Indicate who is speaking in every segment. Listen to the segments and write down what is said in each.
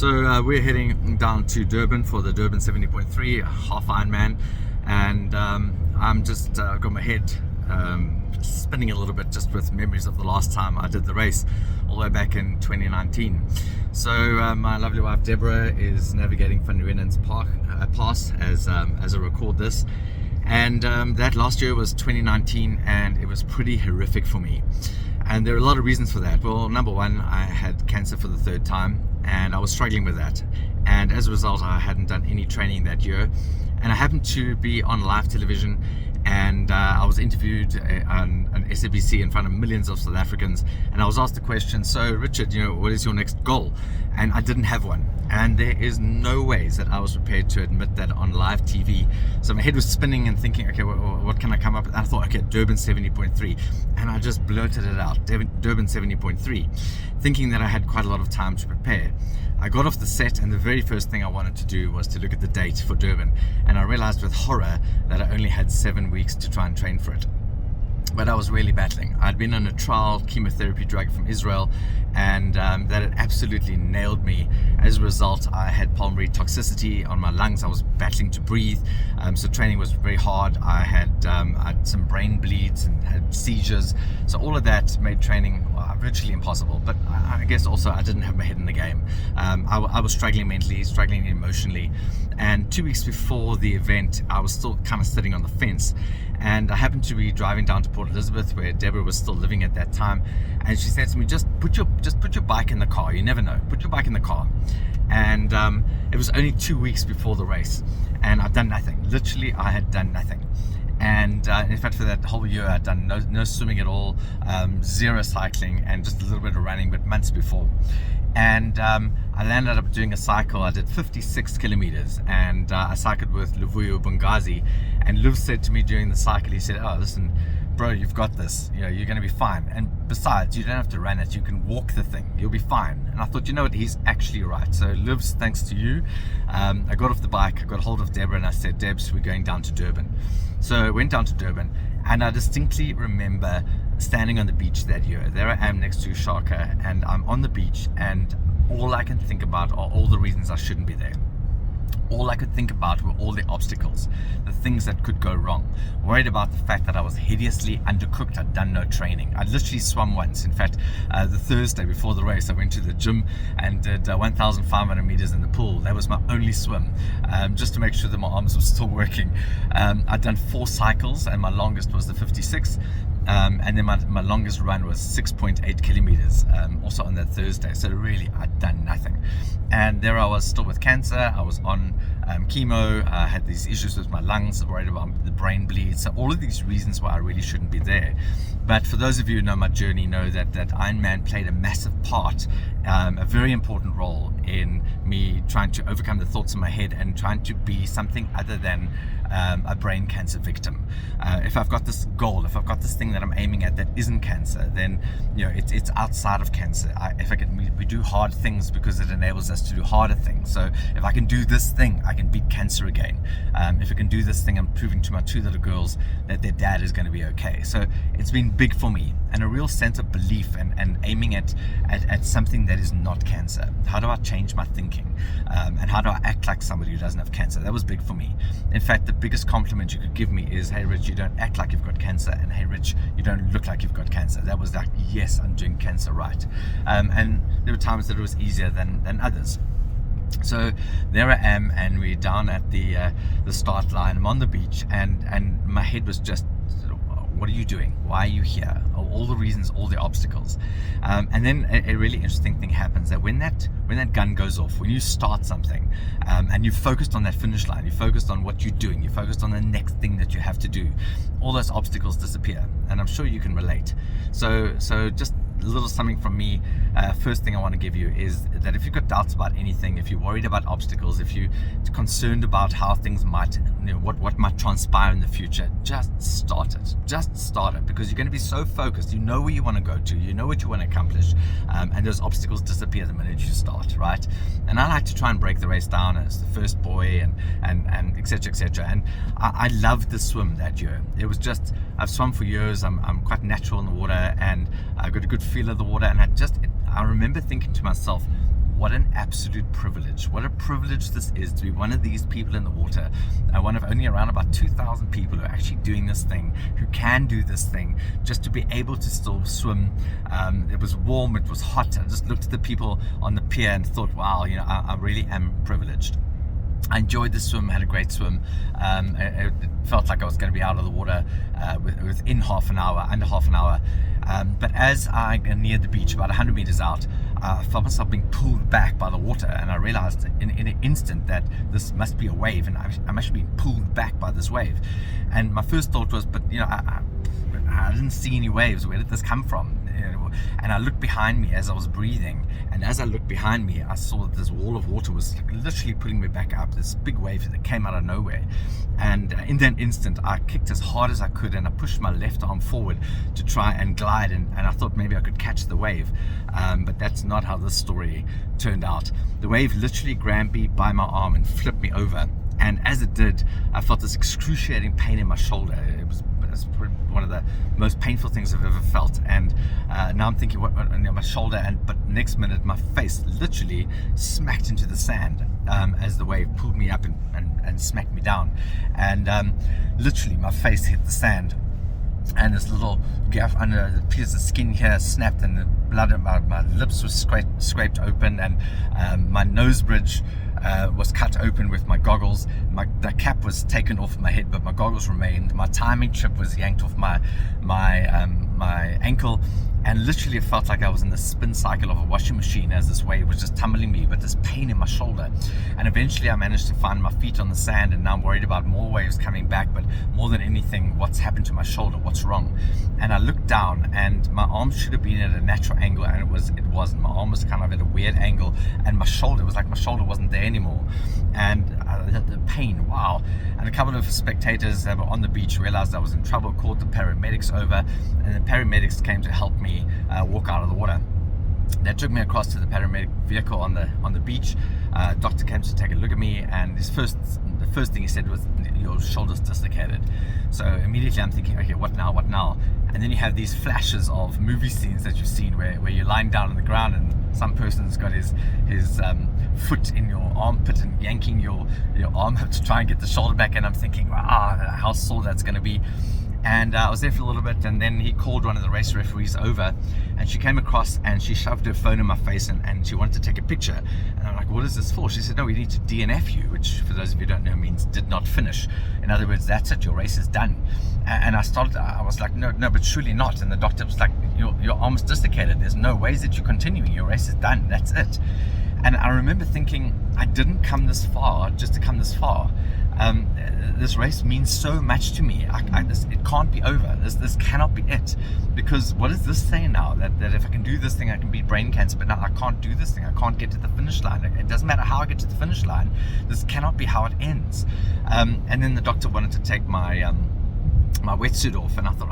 Speaker 1: We're heading down to Durban for the Durban 70.3 half Ironman, and I'm just got my head spinning a little bit just with memories of the last time I did the race, all the way back in 2019. My lovely wife Deborah is navigating Van Riemen's Pass as I record this, and that last year was 2019, and it was pretty horrific for me. And there are a lot of reasons for that. Well, number one, I had cancer for the third time, and I was struggling with that. And as a result, I hadn't done any training that year. And I happened to be on live television, and I was interviewed on SABC in front of millions of South Africans. And I was asked the question, so Richard, what is your next goal? And I didn't have one. And there is no ways that I was prepared to admit that on live TV. So my head was spinning and thinking, okay, what can I come up with? And I thought, okay, Durban 70.3. And I just blurted it out, Durban 70.3, thinking that I had quite a lot of time to prepare. I got off the set, and the very first thing I wanted to do was to look at the date for Durban. And I realized with horror that I only had 7 weeks to try and train for it. But I was really battling. I'd been on a trial chemotherapy drug from Israel, and that had absolutely nailed me. As a result, I had pulmonary toxicity on my lungs. I was battling to breathe, so training was very hard. I had some brain bleeds and had seizures, so all of that made training virtually impossible. But I guess also I didn't have my head in the game. I was struggling mentally, struggling emotionally, and 2 weeks before the event I was still kind of sitting on the fence. And I happened to be driving down to Port Elizabeth, where Deborah was still living at that time, and she said to me, just put your bike in the car. You never know. Put your bike in the car. And it was only 2 weeks before the race, and I'd done nothing. Literally, I had done nothing. And in fact, for that whole year, I'd done no swimming at all, zero cycling, and just a little bit of running, but months before. And I landed up doing a cycle. I did 56 kilometers, and I cycled with Luvuyo Bungazi. And Luv said to me during the cycle, he said, "Oh, listen, bro, you've got this. You're going to be fine. And besides, you don't have to run it. You can walk the thing. You'll be fine." And I thought, you know what? He's actually right. So, Livs, thanks to you, I got off the bike. I got hold of Deborah, and I said, "Debs, we're going down to Durban." So I went down to Durban, and I distinctly remember standing on the beach that year. There I am next to Shaka, and I'm on the beach, and all I can think about are all the reasons I shouldn't be there. All I could think about were all the obstacles, the things that could go wrong. Worried about the fact that I was hideously undercooked. I'd done no training. I'd literally swum once. In fact, the Thursday before the race, I went to the gym and did 1,500 meters in the pool. That was my only swim, just to make sure that my arms were still working. I'd done 4 cycles, and my longest was the 56. And then my longest run was 6.8 kilometers, also on that Thursday. So really, I'd done nothing. And there I was, still with cancer. I was on chemo. I had these issues with my lungs, worried about the brain bleed. So all of these reasons why I really shouldn't be there. But for those of you who know my journey, know that Ironman played a massive part, a very important role in me trying to overcome the thoughts in my head and trying to be something other than a brain cancer victim. If I've got this goal, if I've got this thing that I'm aiming at that isn't cancer, then it's outside of cancer. We do hard things because it enables us to do harder things. So if I can do this thing, I can beat cancer again. If I can do this thing, I'm proving to my 2 little girls that their dad is going to be okay. So it's been big for me, and a real sense of belief and aiming at something that is not cancer. How do I change my thinking? And how do I act like somebody who doesn't have cancer? That was big for me. In fact, the biggest compliment you could give me is, "Hey Rich, you don't act like you've got cancer," and "Hey Rich, you don't look like you've got cancer." That was like, yes, I'm doing cancer right. And there were times that it was easier than others. So there I am, and we're down at the start line. I'm on the beach, and my head was just, what are you doing? Why are you here? All the reasons, all the obstacles. And then a really interesting thing happens, that when that gun goes off, when you start something, and you're focused on that finish line, you're focused on what you're doing, you're focused on the next thing that you have to do, all those obstacles disappear. And I'm sure you can relate. So just a little something from me. First thing I want to give you is that if you've got doubts about anything, if you're worried about obstacles, if you're concerned about how things might, what might transpire in the future, just start it. Just start it, because you're going to be so focused. You know where you want to go to, you know what you want to accomplish, and those obstacles disappear the minute you start, right? And I like to try and break the race down as the first boy and etc, etc. And I loved the swim that year. It was just, I've swum for years. I'm quite natural in the water, and I got a good feel of the water. And I remember thinking to myself, what an absolute privilege. What a privilege this is to be one of these people in the water, one of only around about 2,000 people who are actually doing this thing, who can do this thing, just to be able to still swim. It was warm, it was hot. I just looked at the people on the pier and thought, wow, I really am privileged. I enjoyed the swim, had a great swim. It felt like I was going to be out of the water within half an hour, under half an hour. But as I neared the beach, about 100 meters out, I felt myself being pulled back by the water, and I realized in an instant that this must be a wave, and I'm actually being pulled back by this wave. And my first thought was, but I didn't see any waves. Where did this come from? And I looked behind me as I was breathing, and as I looked behind me, I saw that this wall of water was literally pulling me back up, this big wave that came out of nowhere. And in that instant, I kicked as hard as I could, and I pushed my left arm forward to try and glide, and I thought maybe I could catch the wave, but that's not how this story turned out. The wave literally grabbed me by my arm and flipped me over, and as it did, I felt this excruciating pain in my shoulder. It was one of the most painful things I've ever felt, and now I'm thinking, what my shoulder, but next minute my face literally smacked into the sand as the wave pulled me up and smacked me down, and literally my face hit the sand, and this little gap under the piece of skin here snapped, and the blood in my lips was scraped open, and my nose bridge was cut open with my goggles. The cap was taken off my head, but my goggles remained. My timing chip was yanked off my ankle, and literally it felt like I was in the spin cycle of a washing machine as this wave was just tumbling me with this pain in my shoulder. And eventually I managed to find my feet on the sand, and now I'm worried about more waves coming back, but more than anything, what's happened to my shoulder, what's wrong? And I looked down, and my arm should have been at a natural angle, and it wasn't. My arm was kind of at a weird angle, and my shoulder was like my shoulder wasn't there anymore. And the pain, wow. And a couple of spectators that were on the beach realized I was in trouble, called the paramedics over, and the paramedics came to help me walk out of the water. They took me across to the paramedic vehicle on the beach. Doctor came to take a look at me, and the first thing he said was, your shoulder's dislocated. So immediately I'm thinking, okay, what now? And then you have these flashes of movie scenes that you've seen where you're lying down on the ground, and some person's got his foot in your armpit and yanking your arm up to try and get the shoulder back, and I'm thinking, wow, how sore that's going to be. And I was there for a little bit, and then he called one of the race referees over, and she came across and she shoved her phone in my face, and she wanted to take a picture. And I'm like, what is this for? She said, no, we need to DNF you, which for those of you who don't know means did not finish. In other words, that's it, your race is done. And I was like, no, but surely not. And the doctor was like, your arm's dislocated. There's no ways that you're continuing. Your race is done. That's it. And I remember thinking, I didn't come this far just to come this far. This race means so much to me. It can't be over. This cannot be it. Because what does this say now? That if I can do this thing, I can beat brain cancer, but now I can't do this thing. I can't get to the finish line. It doesn't matter how I get to the finish line. This cannot be how it ends. And then the doctor wanted to take my wetsuit off, and I thought,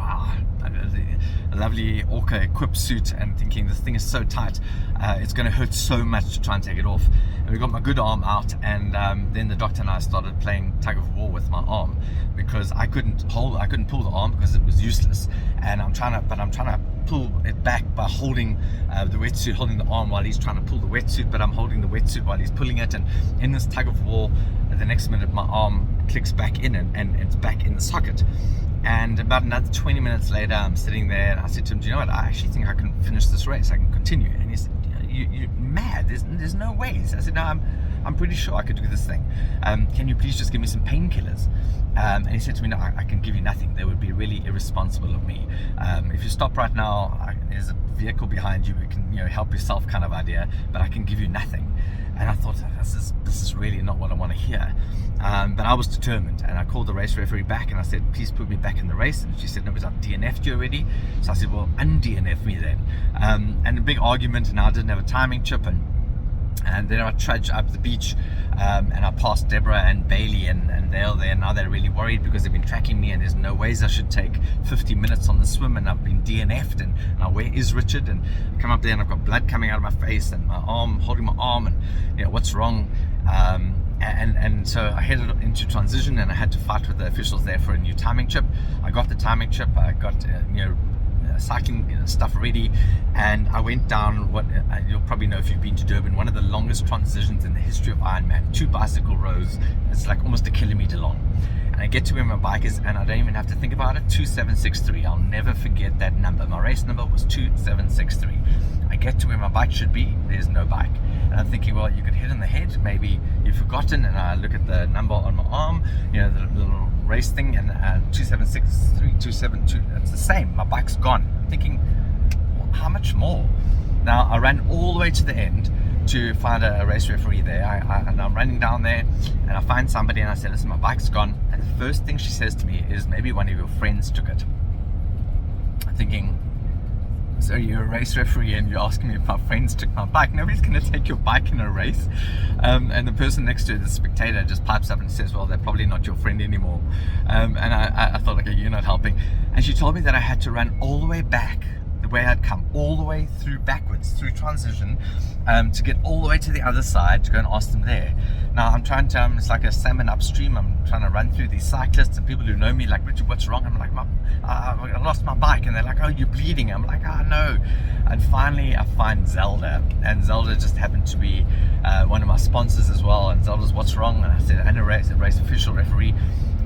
Speaker 1: a lovely orca equipped suit, and thinking this thing is so tight, it's going to hurt so much to try and take it off. And we got my good arm out, and then the doctor and I started playing tug of war with my arm, because I couldn't pull the arm because it was useless, and I'm trying to pull it back by holding the wetsuit, holding the arm while he's trying to pull the wetsuit, but I'm holding the wetsuit while he's pulling it. And in this tug of war, the next minute my arm clicks back in, and it's back in the socket. And about another 20 minutes later, I'm sitting there, and I said to him, do you know what, I actually think I can finish this race, I can continue. And he said, you're mad, there's no ways. I said, no, I'm pretty sure I could do this thing. Can you please just give me some painkillers? And he said to me, no, I can give you nothing. That would be really irresponsible of me. If you stop right now, there's a vehicle behind you, we can help yourself kind of idea, but I can give you nothing. And I thought, this is really not what I want to hear. But I was determined, and I called the race referee back, and I said, please put me back in the race. And she said, no, but I've DNF'd you already. So I said, well, un-DNF me then. And a big argument, and I didn't have a timing chip, and then I trudged up the beach, and I passed Deborah and Bailey, and they're there. Now they're really worried because they've been tracking me, and there's no ways I should take 50 minutes on the swim, and I've been DNF'd, and now where is Richard? And I come up there, and I've got blood coming out of my face, and my arm, holding my arm, and what's wrong? And so I headed into transition, and I had to fight with the officials there for a new timing chip. I got the timing chip. I got cycling stuff ready, and I went down what you'll probably know if you've been to Durban, one of the longest transitions in the history of Ironman, 2 bicycle rows. It's like almost a kilometer long. And I get to where my bike is, and I don't even have to think about it. 2763. I'll never forget that number. My race number was 2763. I get to where my bike should be. There's no bike. And I'm thinking, well, you could hit in the head. Maybe you've forgotten. And I look at the number on my arm, the little race thing, and 2763, 272. It's the same. My bike's gone. I'm thinking, well, how much more? Now, I ran all the way to the end to find a race referee there. And I'm running down there, and I find somebody, and I said, listen, my bike's gone. And the first thing she says to me is, maybe one of your friends took it. I'm thinking, so you're a race referee and you're asking me if my friends took my bike? Nobody's going to take your bike in a race. And the person next to the spectator just pipes up and says, well, they're probably not your friend anymore. And I thought, okay, you're not helping. And she told me that I had to run all the way back, the way I'd come, all the way through backwards, through transition, to get all the way to the other side to go and ask them there. Now I'm trying to, it's like a salmon upstream. I'm trying to run through these cyclists and people who know me, like, Richard, what's wrong? I'm like, I lost my bike. And they're like, oh, you're bleeding. I'm like, oh, no. And finally I find Zelda, and Zelda just happened to be one of my sponsors as well. And Zelda's, what's wrong? And I said, I'm a race official referee.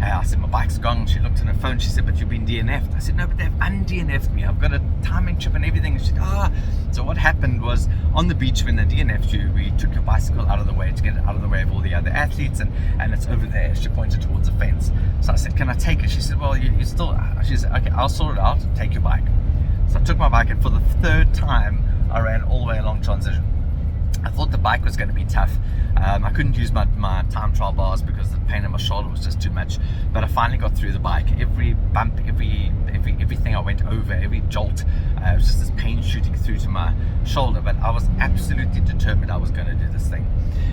Speaker 1: I said, my bike's gone. She looked on her phone. She said, but you've been DNF'd. I said, no, but they've un-DNF'd me. I've got a timing chip and everything. She said, So what happened was, on the beach when they DNF'd you, we took your bicycle out of the way to get it out of the way of all the other athletes, and it's over there. She pointed towards the fence. So I said, can I take it? She said, well, you still, she said, okay, I'll sort it out. Take your bike. So I took my bike, and for the 3rd time, I ran all the way along transition. I thought the bike was going to be tough. I couldn't use my time trial bars because the pain in my shoulder was just too much. But I finally got through the bike. Every bump, everything I went over, every jolt, it was just this pain shooting through to my shoulder. But I was absolutely determined I was going to do this thing.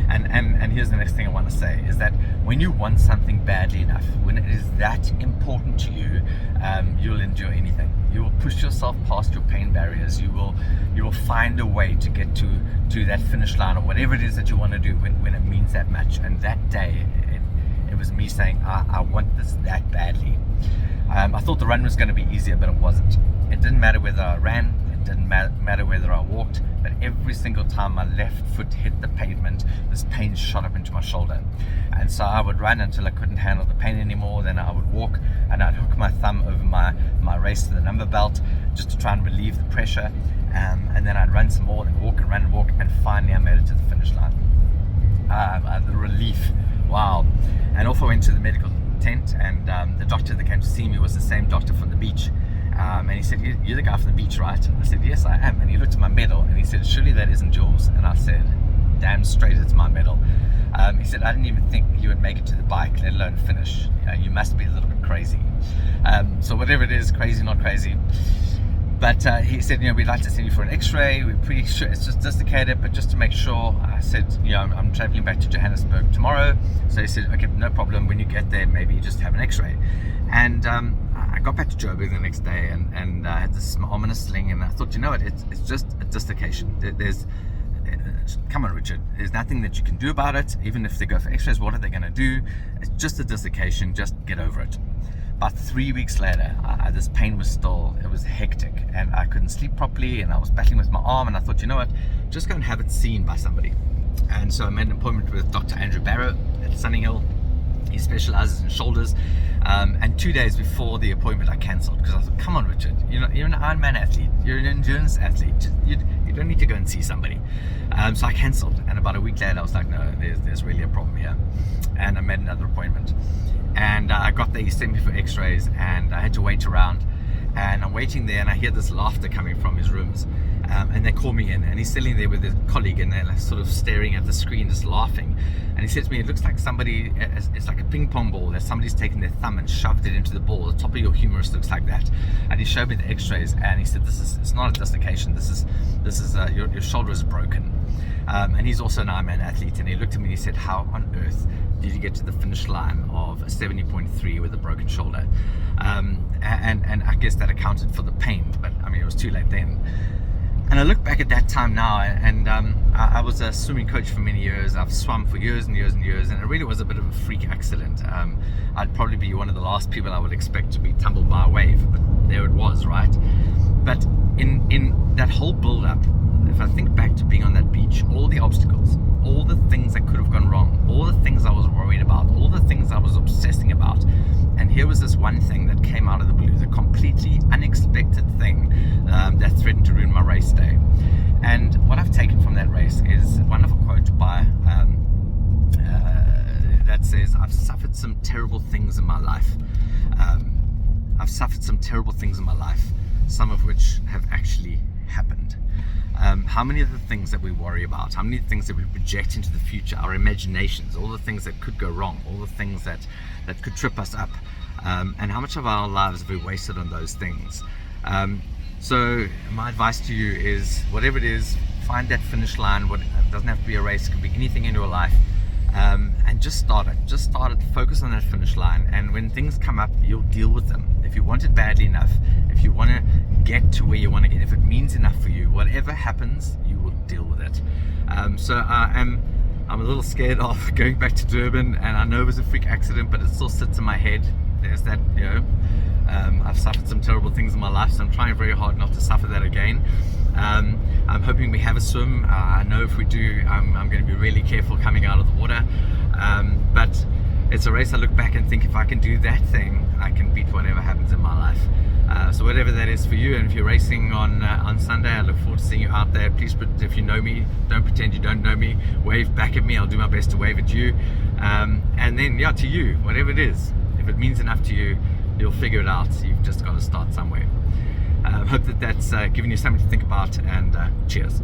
Speaker 1: And here's the next thing I want to say, is that when you want something badly enough, when it is that important to you, you'll endure anything. You will push yourself past your pain barriers. You will find a way to get to that finish line, or whatever it is that you want to do when it means that much. And that day, it was me saying, I want this that badly. I thought the run was going to be easier, but it wasn't. It didn't matter whether I ran, it didn't matter whether I walked, but every single time my left foot hit the pavement, this pain shot up into my shoulder. And so I would run until I couldn't handle the pain anymore. Then I would walk, and I'd hook my thumb over my race to the number belt just to try and relieve the pressure. And then I'd run some more, then walk and run and walk, and finally I made it to the finish line. The relief, wow. And off I went to the medical tent, and the doctor that came to see me was the same doctor from the beach. And he said, you're the guy from the beach, right? And I said, yes, I am. And he looked at my medal, and he said, surely that isn't yours? And I said, damn straight it's my medal. He said, I didn't even think you would make it to the bike, let alone finish. You must be a little bit crazy. So whatever it is, crazy, not crazy. But he said, we'd like to send you for an x-ray. We're pretty sure it's just dislocated, but just to make sure, I said, I'm traveling back to Johannesburg tomorrow. So he said, okay, no problem. When you get there, maybe just have an x-ray. And I got back to Joburg the next day, and I had this arm in a sling, and I thought, it's just a dislocation. Come on, Richard, there's nothing that you can do about it. Even if they go for x-rays, what are they going to do? It's just a dislocation. Just get over it. About 3 weeks later, this pain was still, it was hectic, and I couldn't sleep properly, and I was battling with my arm, and I thought, just go and have it seen by somebody. And so I made an appointment with Dr. Andrew Barrow at Sunninghill. He specializes in shoulders. And 2 days before the appointment, I cancelled, because I thought, come on, Richard, you're an Ironman athlete, you're an endurance athlete, you don't need to go and see somebody. So I cancelled, and about a week later, I was like, no, there's really a problem here. And I made another appointment. And I got there, he sent me for x-rays, and I had to wait around. And I'm waiting there, and I hear this laughter coming from his rooms. And they call me in, and he's sitting there with his colleague, and they're like sort of staring at the screen, just laughing. And he said to me, it looks like somebody, it's like a ping pong ball, that somebody's taken their thumb and shoved it into the ball. The top of your humerus looks like that. And he showed me the x-rays, and he said, it's not a dislocation, this is your shoulder is broken. And he's also an Ironman athlete, and he looked at me and he said, how on earth did you get to the finish line of a 70.3 with a broken shoulder? And I guess that accounted for the pain, but I mean, it was too late then. And I look back at that time now, and I was a swimming coach for many years. I've swum for years and years and years, and it really was a bit of a freak accident. I'd probably be one of the last people I would expect to be tumbled by a wave, but there it was, right? But in that whole build up, if I think back to being on that beach, all the obstacles, all the things that could have gone wrong, all the things I was worried about, all the things I was obsessing about, and here was this one thing that came out of the blue, the completely unexpected thing that threatened to ruin my race day. And what I've taken from that race is a wonderful quote by that says, I've suffered some terrible things in my life. I've suffered some terrible things in my life, some of which have actually happened. How many of the things that we worry about, how many things that we project into the future, our imaginations, all the things that could go wrong, all the things that could trip us up, and how much of our lives have we wasted on those things? So my advice to you is, whatever it is, find that finish line. It doesn't have to be a race, it could be anything in your life, and just start it, focus on that finish line, and when things come up, you'll deal with them. If you want it badly enough, if you want to get to where you want to get, if it means enough for you, whatever happens, you will deal with it. So I'm a little scared of going back to Durban, and I know it was a freak accident, but it still sits in my head. There's that, I've suffered some terrible things in my life, so I'm trying very hard not to suffer that again. I'm hoping we have a swim. I know if we do, I'm going to be really careful coming out of the water. But it's a race I look back and think, if I can do that thing, I can beat whatever happens in my life. So whatever that is for you, and if you're racing on Sunday, I look forward to seeing you out there. Please, if you know me, don't pretend you don't know me. Wave back at me. I'll do my best to wave at you. And then, to you, whatever it is, if it means enough to you, you'll figure it out. You've just got to start somewhere. Hope that's given you something to think about, and cheers.